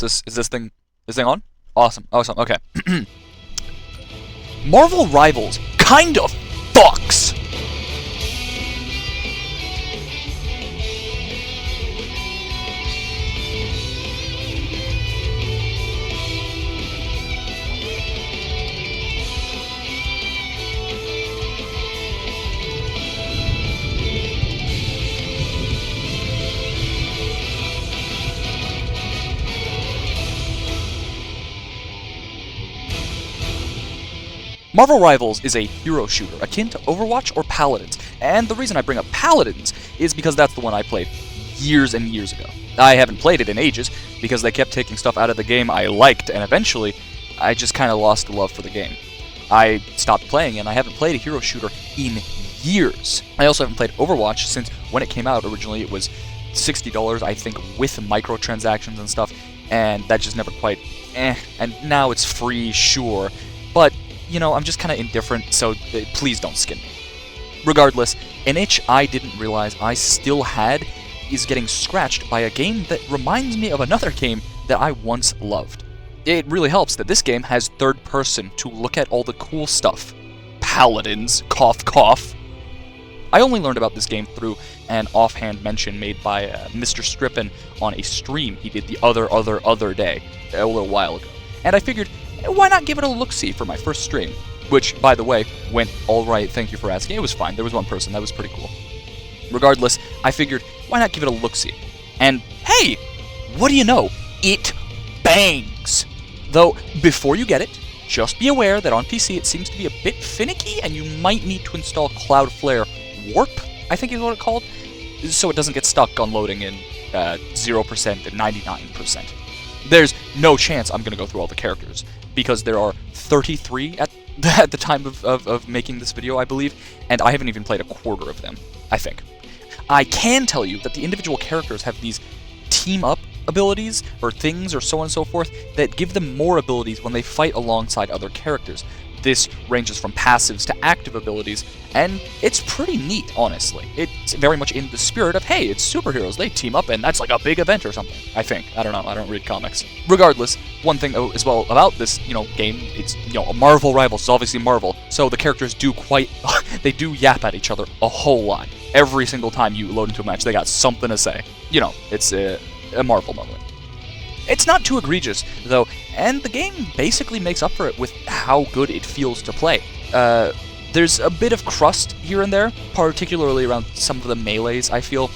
Is this thing on? Awesome. Okay. Marvel Rivals kind of fucks. Marvel Rivals is a hero shooter akin to Overwatch or Paladins, and the reason I bring up Paladins is because that's the one I played years and years ago. I haven't played it in ages because they kept taking stuff out of the game I liked, and eventually I just kind of lost the love for the game. I stopped playing, and I haven't played a hero shooter in years. I also haven't played Overwatch since when it came out. Originally it was $60, I think, with microtransactions and stuff, and that just never quite and now it's free, sure, but you know, I'm just kind of indifferent, so please don't skin me. Regardless, an itch I didn't realize I still had is getting scratched by a game that reminds me of another game that I once loved. It really helps that this game has third person to look at all the cool stuff. Paladins, cough cough. I only learned about this game through an offhand mention made by Mr. Strippin on a stream he did the other day, a little while ago. And I figured, why not give it a look-see for my first stream? Which, by the way, went alright, thank you for asking. It was fine, there was one person, that was pretty cool. Regardless, I figured, why not give it a look-see? And, hey! What do you know? It bangs! Though, before you get it, just be aware that on PC it seems to be a bit finicky, and you might need to install Cloudflare Warp, I think is what it's called, so it doesn't get stuck on loading in 0% and 99%. There's no chance I'm going to go through all the characters, because there are 33 at the time of making this video, I believe, and I haven't even played a quarter of them, I think. I can tell you that the individual characters have these team-up abilities, or things, or so on and so forth, that give them more abilities when they fight alongside other characters. This ranges from passives to active abilities, and it's pretty neat, honestly. It's very much in the spirit of, hey, it's superheroes, they team up, and that's like a big event or something, I think. I don't know, I don't read comics. Regardless, one thing as well about this, game, it's, a Marvel Rivals, it's obviously Marvel, so the characters do they do yap at each other a whole lot. Every single time you load into a match, they got something to say. It's a Marvel moment. It's not too egregious, though, and the game basically makes up for it with how good it feels to play. There's a bit of crust here and there, particularly around some of the melees, I feel,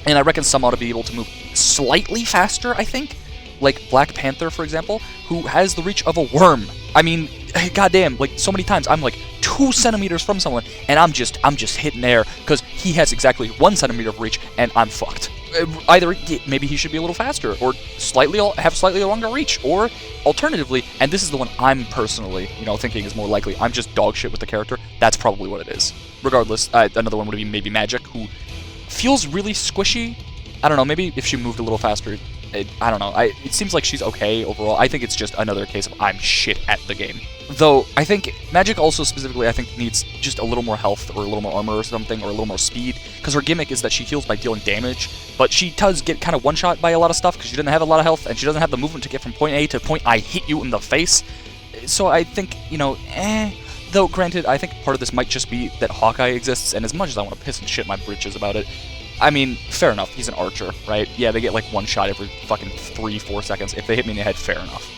and I reckon some ought to be able to move slightly faster, I think, like Black Panther, for example, who has the reach of a worm. I mean, goddamn, like, so many times I'm like 2 centimeters from someone, and I'm just hitting air, because he has exactly 1 centimeter of reach, and I'm fucked. Either maybe he should be a little faster, or have slightly longer reach, or alternatively, and this is the one I'm personally, thinking is more likely, I'm just dog shit with the character, that's probably what it is. Regardless, another one would be maybe Magik, who feels really squishy. I don't know, maybe if she moved a little faster, I don't know, it seems like she's okay overall. I think it's just another case of I'm shit at the game. Though, I think Magik also specifically, I think, needs just a little more health, or a little more armor or something, or a little more speed, because her gimmick is that she heals by dealing damage, but she does get kind of one-shot by a lot of stuff, because she doesn't have a lot of health, and she doesn't have the movement to get from point A to point I hit you in the face. So I think, Though, granted, I think part of this might just be that Hawkeye exists, and as much as I want to piss and shit my britches about it, I mean, fair enough, he's an archer, right? Yeah, they get like one shot every fucking 3-4 seconds. If they hit me in the head, fair enough.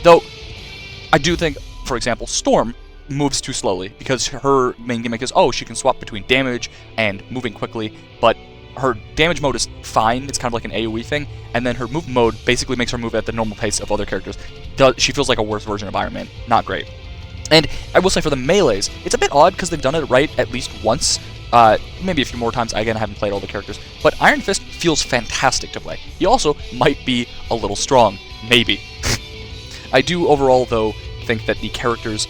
Though, I do think, for example, Storm moves too slowly, because her main gimmick is, she can swap between damage and moving quickly, but her damage mode is fine, it's kind of like an AoE thing, and then her move mode basically makes her move at the normal pace of other characters. She feels like a worse version of Iron Man. Not great. And I will say for the melees, it's a bit odd because they've done it right at least once. Maybe a few more times. Again, I haven't played all the characters. But Iron Fist feels fantastic to play. He also might be a little strong. Maybe. I do overall, though, think that the characters,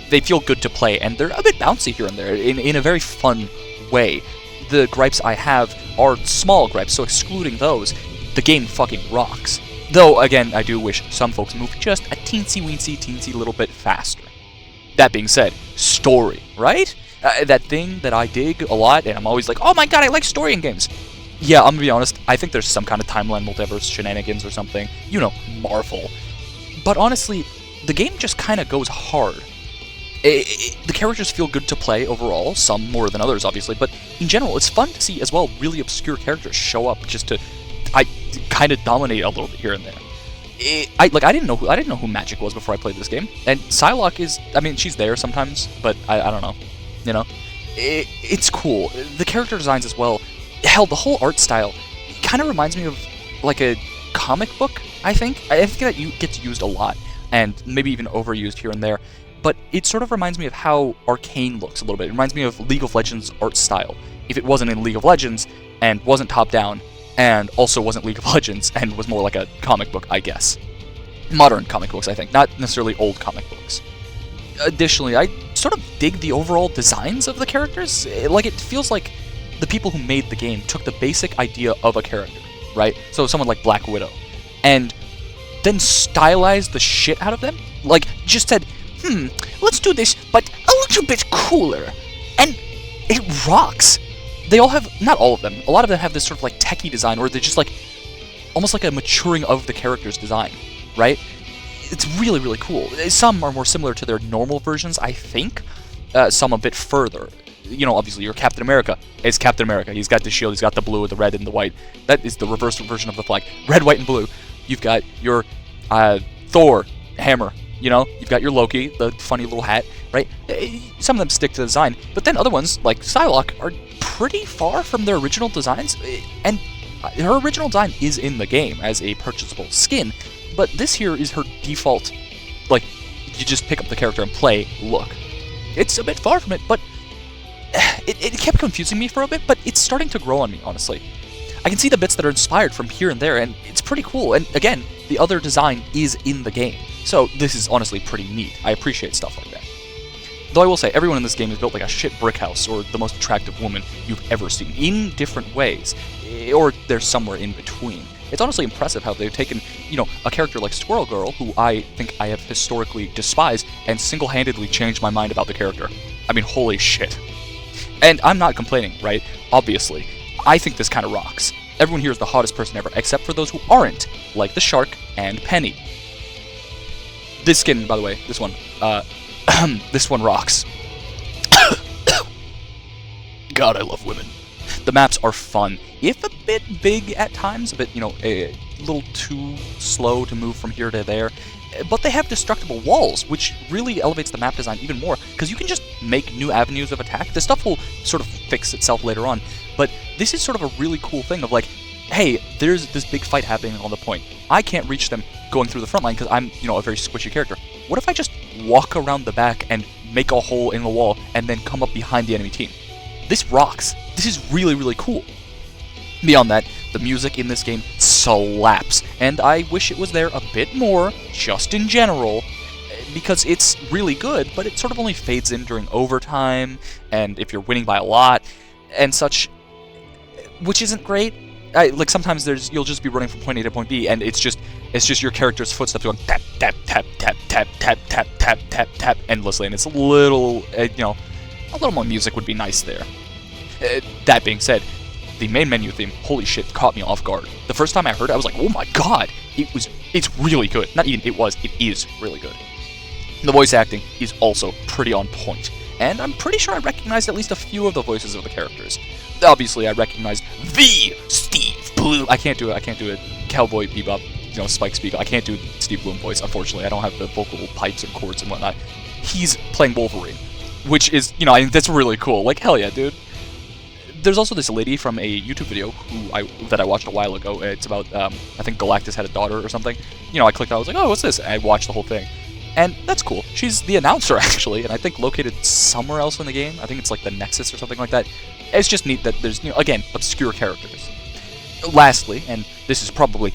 they feel good to play, and they're a bit bouncy here and there in a very fun way. The gripes I have are small gripes, so excluding those, the game fucking rocks. Though, again, I do wish some folks move just a teensy-weensy, teensy little bit faster. That being said, story, right? That thing that I dig a lot, and I'm always like, oh my god, I like story in games. Yeah, I'm gonna be honest, I think there's some kind of timeline multiverse shenanigans or something. You know, Marvel. But honestly, the game just kind of goes hard. The characters feel good to play overall, some more than others, obviously, but in general, it's fun to see as well really obscure characters show up just to, kind of dominate a little bit here and there. I didn't know who Magik was before I played this game, and Psylocke is, I mean, she's there sometimes, but I don't know, you know, it's cool. The character designs as well. Hell, the whole art style kind of reminds me of like a comic book. I think that gets used a lot, and maybe even overused here and there. But it sort of reminds me of how Arcane looks a little bit. It reminds me of League of Legends art style. If it wasn't in League of Legends, and wasn't top-down, and also wasn't League of Legends, and was more like a comic book, I guess. Modern comic books, I think, not necessarily old comic books. Additionally, I sort of dig the overall designs of the characters. Like, it feels like the people who made the game took the basic idea of a character, right? So someone like Black Widow, and then stylized the shit out of them. Like, just said, let's do this, but a little bit cooler. And it rocks. They all have, not all of them, a lot of them have this sort of like techie design, or they're just like, almost like a maturing of the character's design, right? It's really, really cool. Some are more similar to their normal versions, I think. Some a bit further. You know, obviously, your Captain America is Captain America. He's got the shield, he's got the blue, the red, and the white. That is the reverse version of the flag. Red, white, and blue. You've got your Thor hammer. You know, you've got your Loki, the funny little hat, right? Some of them stick to the design, but then other ones, like Psylocke, are pretty far from their original designs, and her original design is in the game as a purchasable skin, but this here is her default, like, you just pick up the character and play look. It's a bit far from it, but it kept confusing me for a bit, but it's starting to grow on me, honestly. I can see the bits that are inspired from here and there, and it's pretty cool, and again, the other design is in the game. So this is honestly pretty neat. I appreciate stuff like that. Though I will say, everyone in this game is built like a shit brick house, or the most attractive woman you've ever seen, in different ways, or they're somewhere in between. It's honestly impressive how they've taken, you know, a character like Squirrel Girl, who I think I have historically despised, and single-handedly changed my mind about the character. I mean, holy shit. And I'm not complaining, right? Obviously. I think this kind of rocks. Everyone here is the hottest person ever, except for those who aren't, like the Shark and Penny. This skin, by the way, this one, this one rocks. God, I love women. The maps are fun, if a bit big at times, a bit, you know, a little too slow to move from here to there, but they have destructible walls, which really elevates the map design even more, because you can just make new avenues of attack. This stuff will sort of fix itself later on, but this is sort of a really cool thing of like, hey, there's this big fight happening on the point. I can't reach them going through the front line because I'm, you know, a very squishy character. What if I just walk around the back and make a hole in the wall and then come up behind the enemy team? This rocks. This is really, really cool. Beyond that, the music in this game slaps, and I wish it was there a bit more, just in general, because it's really good, but it sort of only fades in during overtime, and if you're winning by a lot, and such, which isn't great. Like, sometimes you'll just be running from point A to point B, and it's just your character's footsteps going tap, tap, tap, tap, tap, tap, tap, tap, tap, tap, endlessly, and it's a little, you know, a little more music would be nice there. That being said, the main menu theme, holy shit, caught me off guard. The first time I heard it, I was like, oh my god, it's really good. Not even it is really good. The voice acting is also pretty on point, and I'm pretty sure I recognized at least a few of the voices of the characters. Obviously, I recognized the Steve Bloom. I can't do a Cowboy Bebop, you know, Spike Spiegel. I can't do Steve Bloom voice, unfortunately. I don't have the vocal pipes and chords and whatnot. He's playing Wolverine, which is, you know, I think that's really cool. Like, hell yeah, dude. There's also this lady from a YouTube video that I watched a while ago. It's about, I think Galactus had a daughter or something. You know, I clicked on it, I was like, oh, what's this? And I watched the whole thing. And that's cool. She's the announcer, actually, and I think located somewhere else in the game. I think it's like the Nexus or something like that. It's just neat that there's, you know, again, obscure characters. Lastly, and this is probably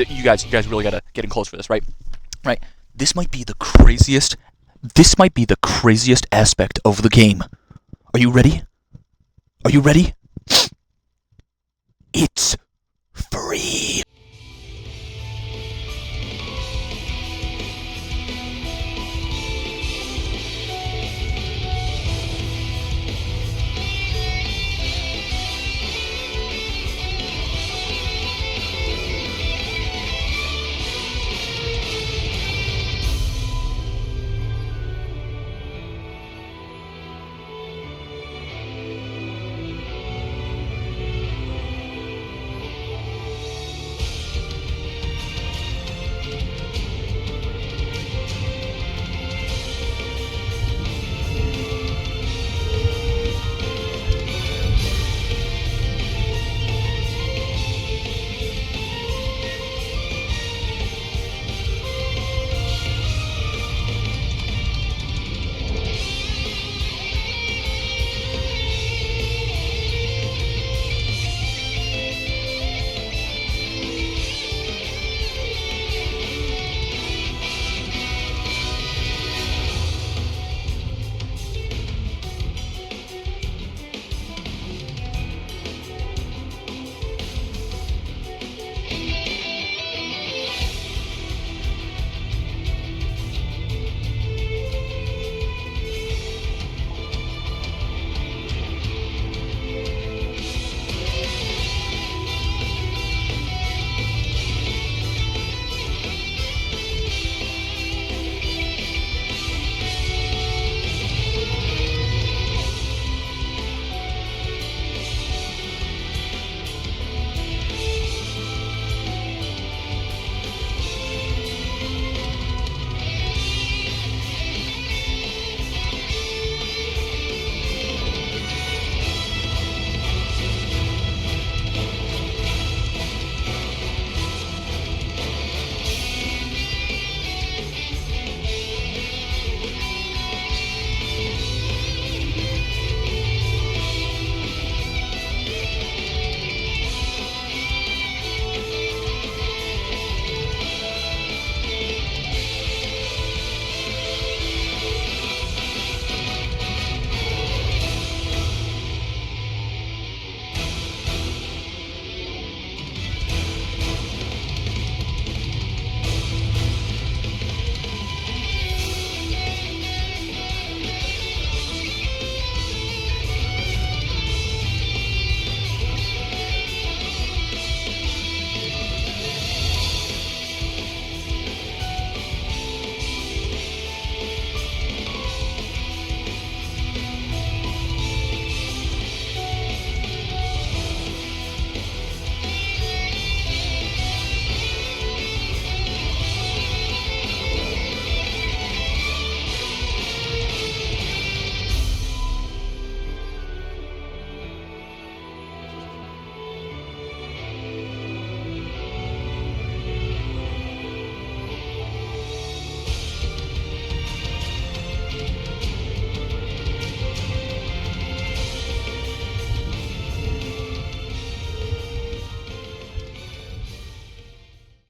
you guys really gotta get in close for this, right? Right. This might be the craziest aspect of the game. Are you ready? Are you ready?